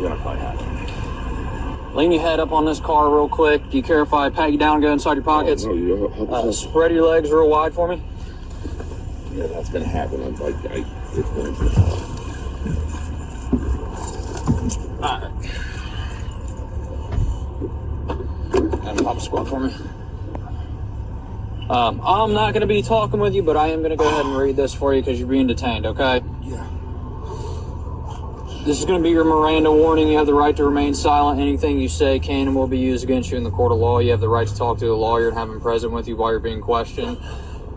Yeah, I probably have. Lean your head up on this car real quick. Do you care if I pat you down and go inside your pockets? Oh, no, spread your legs real wide for me. Yeah, that's going to happen. It's going to. All right. And pop a squat for me. I'm not going to be talking with you, but I am going to go ahead and read this for you because you're being detained, okay? Yeah. This is going to be your Miranda warning. You have the right to remain silent. Anything you say can and will be used against you in the court of law. You have the right to talk to a lawyer and have him present with you while you're being questioned.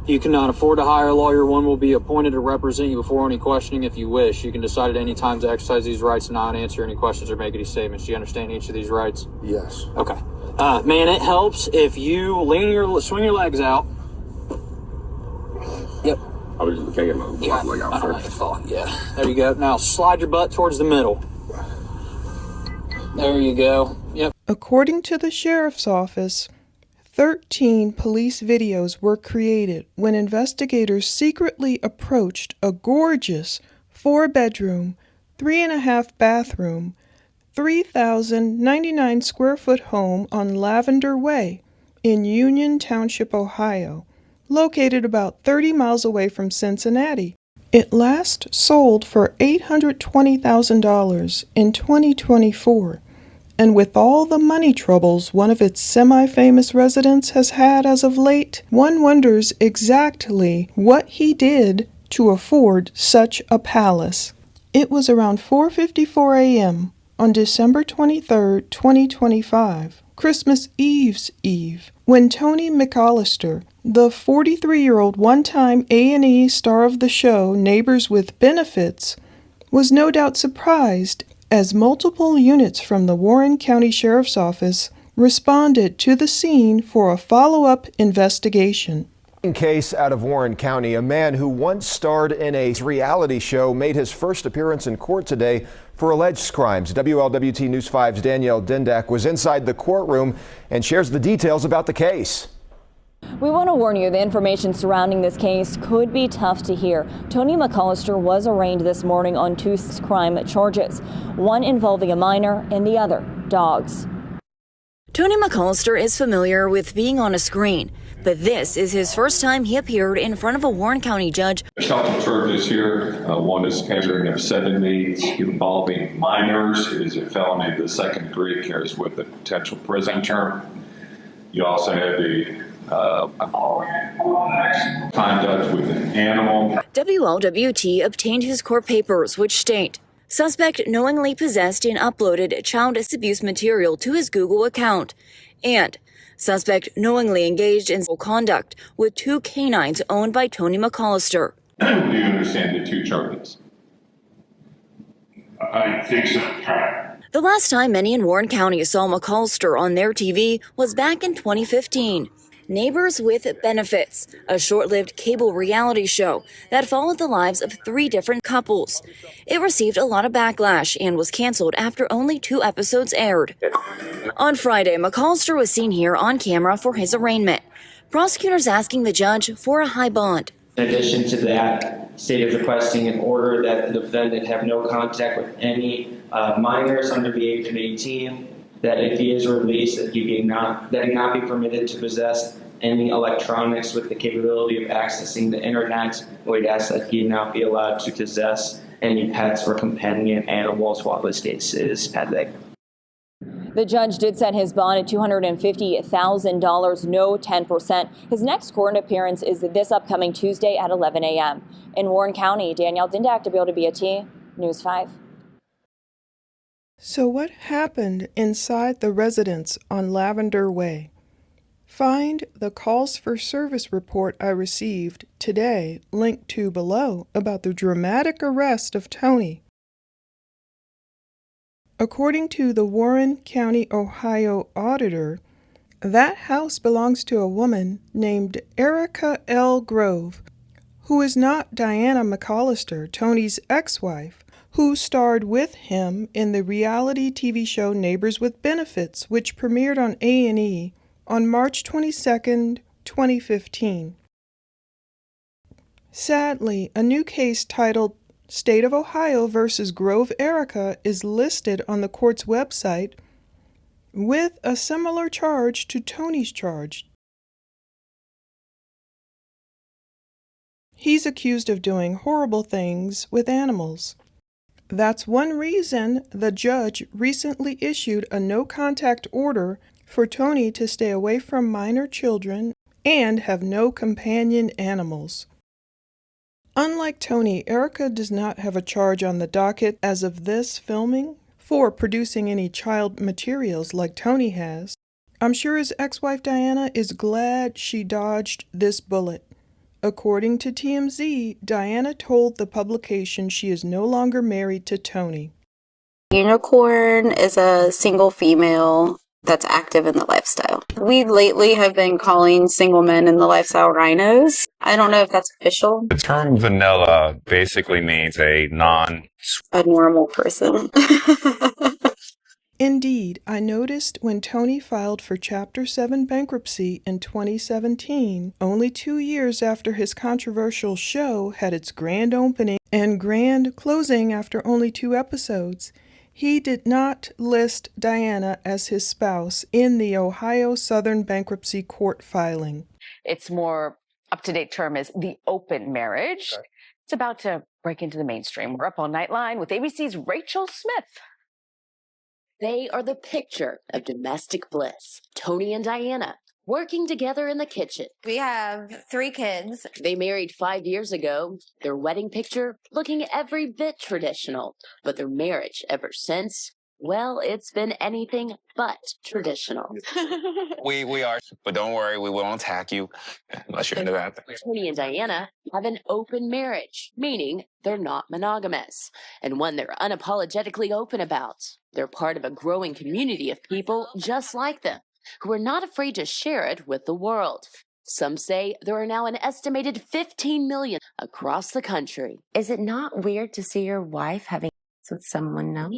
You cannot afford to hire a lawyer. One will be appointed to represent you before any questioning if you wish. You can decide at any time to exercise these rights and not answer any questions or make any statements. Do you understand each of these rights? Yes. Okay. Man, it helps if you swing your legs out. Yep. I was just taking my leg out first. Yeah. There you go. Now slide your butt towards the middle. There you go. Yep. According to the sheriff's office, 13 police videos were created when investigators secretly approached a gorgeous 4-bedroom, 3.5 bathroom, 3,099 square foot home on Lavender Way in Union Township, Ohio, located about 30 miles away from Cincinnati. It last sold for $820,000 in 2024, and with all the money troubles one of its semi-famous residents has had as of late, one wonders exactly what he did to afford such a palace. It was around 4:54 a.m. on December 23, 2025, Christmas Eve's Eve, when Tony McCollister, the 43-year-old one-time A&E star of the show Neighbors with Benefits, was no doubt surprised as multiple units from the Warren County Sheriff's Office responded to the scene for a follow-up investigation. Case out of Warren County, a man who once starred in a reality show made his first appearance in court today for alleged crimes. WLWT News 5's Danielle Dindak was inside the courtroom and shares the details about the case. We want to warn you, the information surrounding this case could be tough to hear. Tony McCollister was arraigned this morning on 2 crime charges, one involving a minor and the other dogs. Tony McCollister is familiar with being on a screen, but this is his first time he appeared in front of a Warren County judge. Couple charges here. One is carrying of 7 days involving minors. It is a felony of the second degree, carries with a potential prison term. You also have the conduct with an animal. WLWT obtained his court papers, which state, suspect knowingly possessed and uploaded child abuse material to his Google account, and suspect knowingly engaged in sexual conduct with 2 canines owned by Tony McCollister. Do you understand the 2 charges? I think so. The last time many in Warren County saw McCollister on their TV was back in 2015. Neighbors with Benefits, a short-lived cable reality show that followed the lives of 3 different couples. It received a lot of backlash and was canceled after only 2 episodes aired. On Friday, McCollister was seen here on camera for his arraignment. Prosecutors asking the judge for a high bond. In addition to that, state is requesting an order that the defendant have no contact with any minors under the age of 18, that if he is released, that he not be permitted to possess any electronics with the capability of accessing the internet. We'd ask that he not be allowed to possess any pets or companion animals while this case is pending. The judge did set his bond at $250,000, no 10%. His next court appearance is this upcoming Tuesday at 11 a.m. In Warren County, Danielle Dindak, WLWT News 5. So what happened inside the residence on Lavender Way? Find the calls for service report I received today, linked to below, about the dramatic arrest of Tony. According to the Warren County, Ohio auditor, that house belongs to a woman named Erica L. Grove, who is not Diana McCollister, Tony's ex-wife, who starred with him in the reality TV show Neighbors with Benefits, which premiered on A&E on March 22, 2015. Sadly, a new case titled State of Ohio versus Grove Erica is listed on the court's website with a similar charge to Tony's charge. He's accused of doing horrible things with animals. That's one reason the judge recently issued a no-contact order for Tony to stay away from minor children and have no companion animals. Unlike Tony, Erica does not have a charge on the docket as of this filming for producing any child materials like Tony has. I'm sure his ex-wife Diana is glad she dodged this bullet. According to TMZ, Diana told the publication she is no longer married to Tony. Unicorn is a single female that's active in the lifestyle. We lately have been calling single men in the lifestyle rhinos. I don't know if that's official. The term vanilla basically means a normal person. Indeed, I noticed when Tony filed for Chapter 7 bankruptcy in 2017, only 2 years after his controversial show had its grand opening and grand closing after only 2 episodes, he did not list Diana as his spouse in the Ohio Southern Bankruptcy Court filing. Its more up-to-date term is the open marriage. Okay. It's about to break into the mainstream. We're up on Nightline with ABC's Rachel Smith. They are the picture of domestic bliss. Tony and Diana, working together in the kitchen. We have 3 kids. They married 5 years ago. Their wedding picture looking every bit traditional. But their marriage ever since, well, it's been anything but traditional. We are, but don't worry, we won't attack you unless you're into that. Tony and Diana have an open marriage, meaning they're not monogamous, and one they're unapologetically open about. They're part of a growing community of people just like them, who are not afraid to share it with the world. Some say there are now an estimated 15 million across the country. Is it not weird to see your wife having sex with someone now?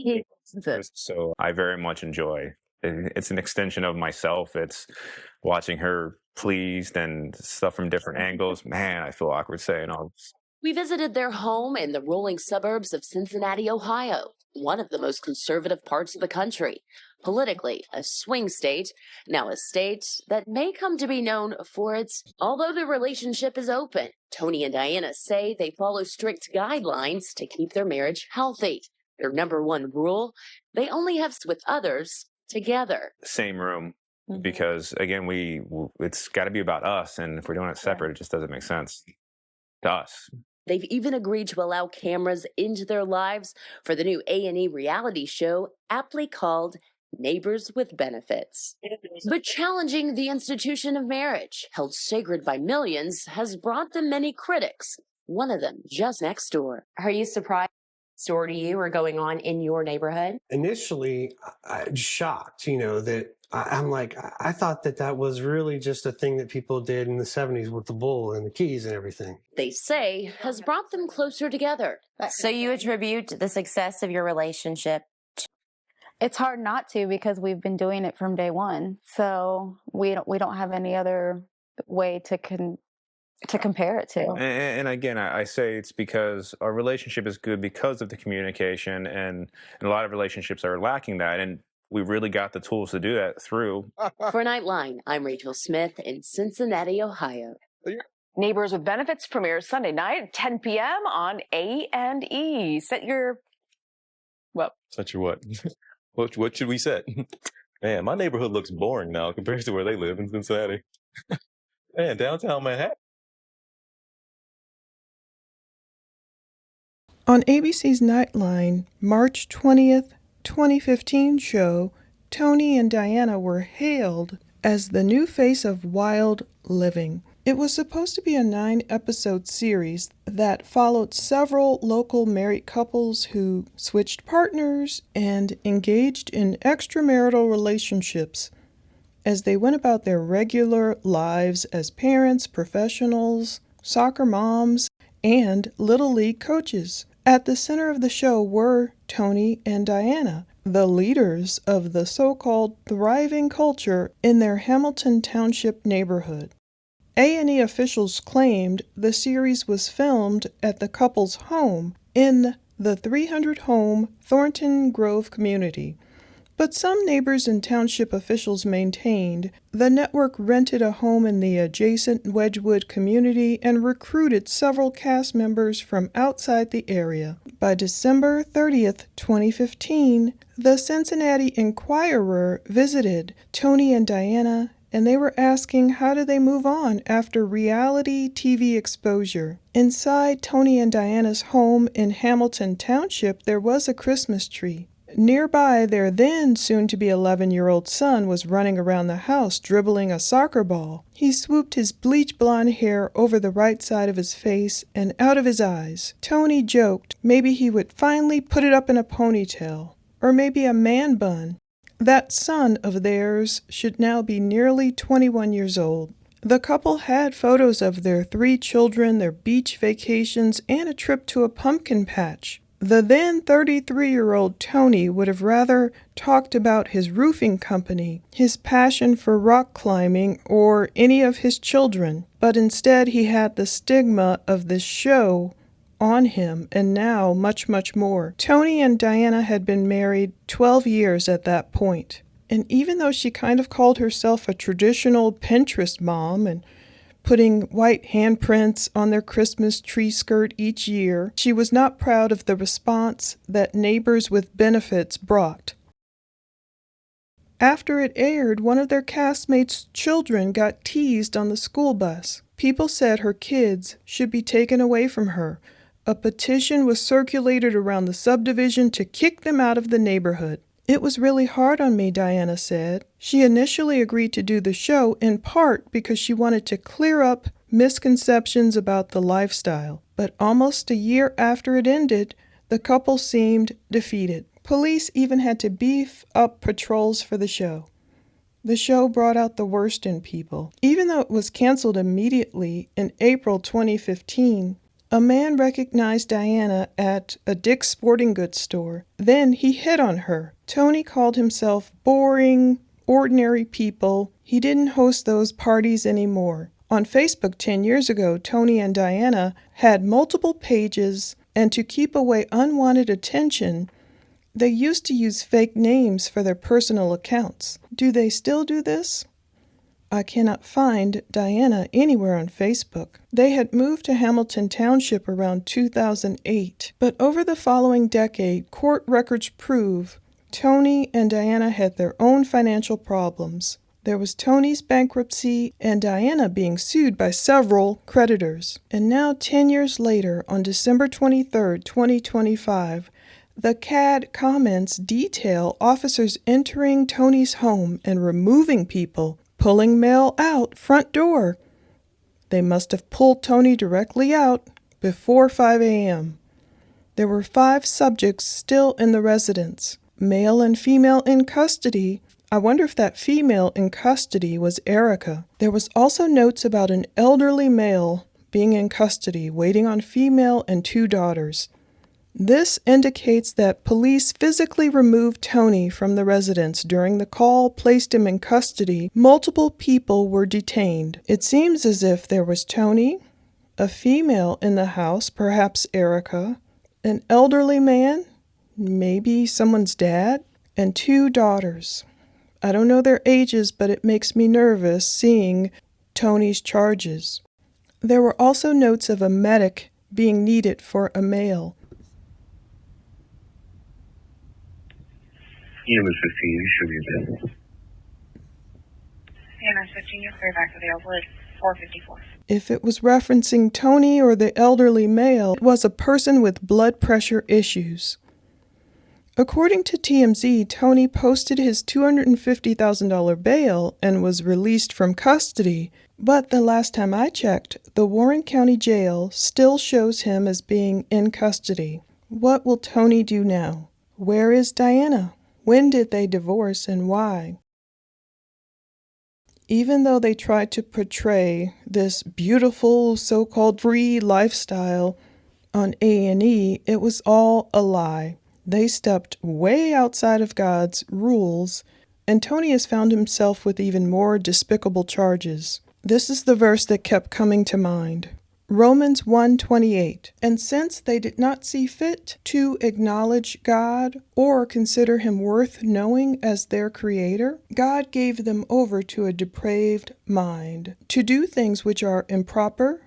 So I very much enjoy. It's an extension of myself. It's watching her pleased and stuff from different angles. Man, I feel awkward saying all this. We visited their home in the rolling suburbs of Cincinnati, Ohio, one of the most conservative parts of the country. Politically, a swing state, now a state that may come to be known for its, although the relationship is open, Tony and Diana say they follow strict guidelines to keep their marriage healthy. Their number one rule, they only have sex with others together. Same room, because again, it's got to be about us, and if we're doing it separate, it just doesn't make sense to us. They've even agreed to allow cameras into their lives for the new A&E reality show, aptly called Neighbors with Benefits. But challenging the institution of marriage, held sacred by millions, has brought them many critics. One of them just next door. Are you surprised door to you are going on in your neighborhood? Initially, I'm shocked, that I'm like, I thought that was really just a thing that people did in the 70s with the bull and the keys and everything. They say has brought them closer together. So you attribute the success of your relationship? It's hard not to, because we've been doing it from day one. So we don't have any other way to compare it to. And again, I say it's because our relationship is good because of the communication, and a lot of relationships are lacking that, and we really got the tools to do that through. For Nightline, I'm Rachel Smith in Cincinnati, Ohio. Neighbors with Benefits premieres Sunday night at 10 p.m. on A&E. Set your what? What should we set? Man, my neighborhood looks boring now compared to where they live in Cincinnati. Man, downtown Manhattan. On ABC's Nightline, March 20th, 2015 show, Tony and Diana were hailed as the new face of wild living. It was supposed to be a 9-episode series that followed several local married couples who switched partners and engaged in extramarital relationships as they went about their regular lives as parents, professionals, soccer moms, and Little League coaches. At the center of the show were Tony and Diana, the leaders of the so-called thriving culture in their Hamilton Township neighborhood. A&E officials claimed the series was filmed at the couple's home in the 300-home Thornton Grove community. But some neighbors and township officials maintained the network rented a home in the adjacent Wedgwood community and recruited several cast members from outside the area. By December 30th, 2015, the Cincinnati Enquirer visited Tony and Diana, and they were asking how do they move on after reality TV exposure. Inside Tony and Diana's home in Hamilton Township, there was a Christmas tree. Nearby, their then soon-to-be 11-year-old son was running around the house dribbling a soccer ball. He swooped his bleach blonde hair over the right side of his face and out of his eyes. Tony joked maybe he would finally put it up in a ponytail, or maybe a man bun. That son of theirs should now be nearly 21 years old. The couple had photos of their 3 children, their beach vacations, and a trip to a pumpkin patch. The then 33-year-old Tony would have rather talked about his roofing company, his passion for rock climbing, or any of his children, but instead he had the stigma of this show on him, and now much, much more. Tony and Diana had been married 12 years at that point, and even though she kind of called herself a traditional Pinterest mom and putting white handprints on their Christmas tree skirt each year, she was not proud of the response that Neighbors with Benefits brought. After it aired, one of their castmates' children got teased on the school bus. People said her kids should be taken away from her. A petition was circulated around the subdivision to kick them out of the neighborhood. It was really hard on me, Diana said. She initially agreed to do the show in part because she wanted to clear up misconceptions about the lifestyle. But almost a year after it ended, the couple seemed defeated. Police even had to beef up patrols for the show. The show brought out the worst in people. Even though it was canceled immediately in April 2015, a man recognized Diana at a Dick's Sporting Goods store. Then he hit on her. Tony called himself boring, ordinary people. He didn't host those parties anymore. On Facebook 10 years ago, Tony and Diana had multiple pages, and to keep away unwanted attention, they used to use fake names for their personal accounts. Do they still do this? I cannot find Diana anywhere on Facebook. They had moved to Hamilton Township around 2008, but over the following decade, court records prove Tony and Diana had their own financial problems. There was Tony's bankruptcy and Diana being sued by several creditors. And now, 10 years later, on December 23, 2025, the CAD comments detail officers entering Tony's home and removing people, pulling mail out front door. They must have pulled Tony directly out before 5 a.m. There were 5 subjects still in the residence, male and female in custody. I wonder if that female in custody was Erica. There was also notes about an elderly male being in custody, waiting on female and 2 daughters. This indicates that police physically removed Tony from the residence. During the call, placed him in custody. Multiple people were detained. It seems as if there was Tony, a female in the house, perhaps Erica, an elderly man, maybe someone's dad, and 2 daughters. I don't know their ages, but it makes me nervous seeing Tony's charges. There were also notes of a medic being needed for a male. EMS 15, you should be available. EMS 15, you're clear back available at 454. If it was referencing Tony or the elderly male, it was a person with blood pressure issues. According to TMZ, Tony posted his $250,000 bail and was released from custody, but the last time I checked, the Warren County Jail still shows him as being in custody. What will Tony do now? Where is Diana? When did they divorce and why? Even though they tried to portray this beautiful so-called free lifestyle on A&E, it was all a lie. They stepped way outside of God's rules, and Tony has found himself with even more despicable charges. This is the verse that kept coming to mind. Romans 1:28. And since they did not see fit to acknowledge God or consider him worth knowing as their creator, God gave them over to a depraved mind, to do things which are improper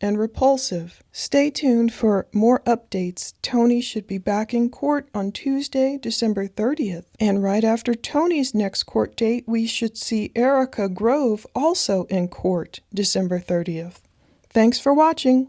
and repulsive. Stay tuned for more updates. Tony should be back in court on Tuesday, December 30th. And right after Tony's next court date, we should see Erica Grove also in court, December 30th. Thanks for watching.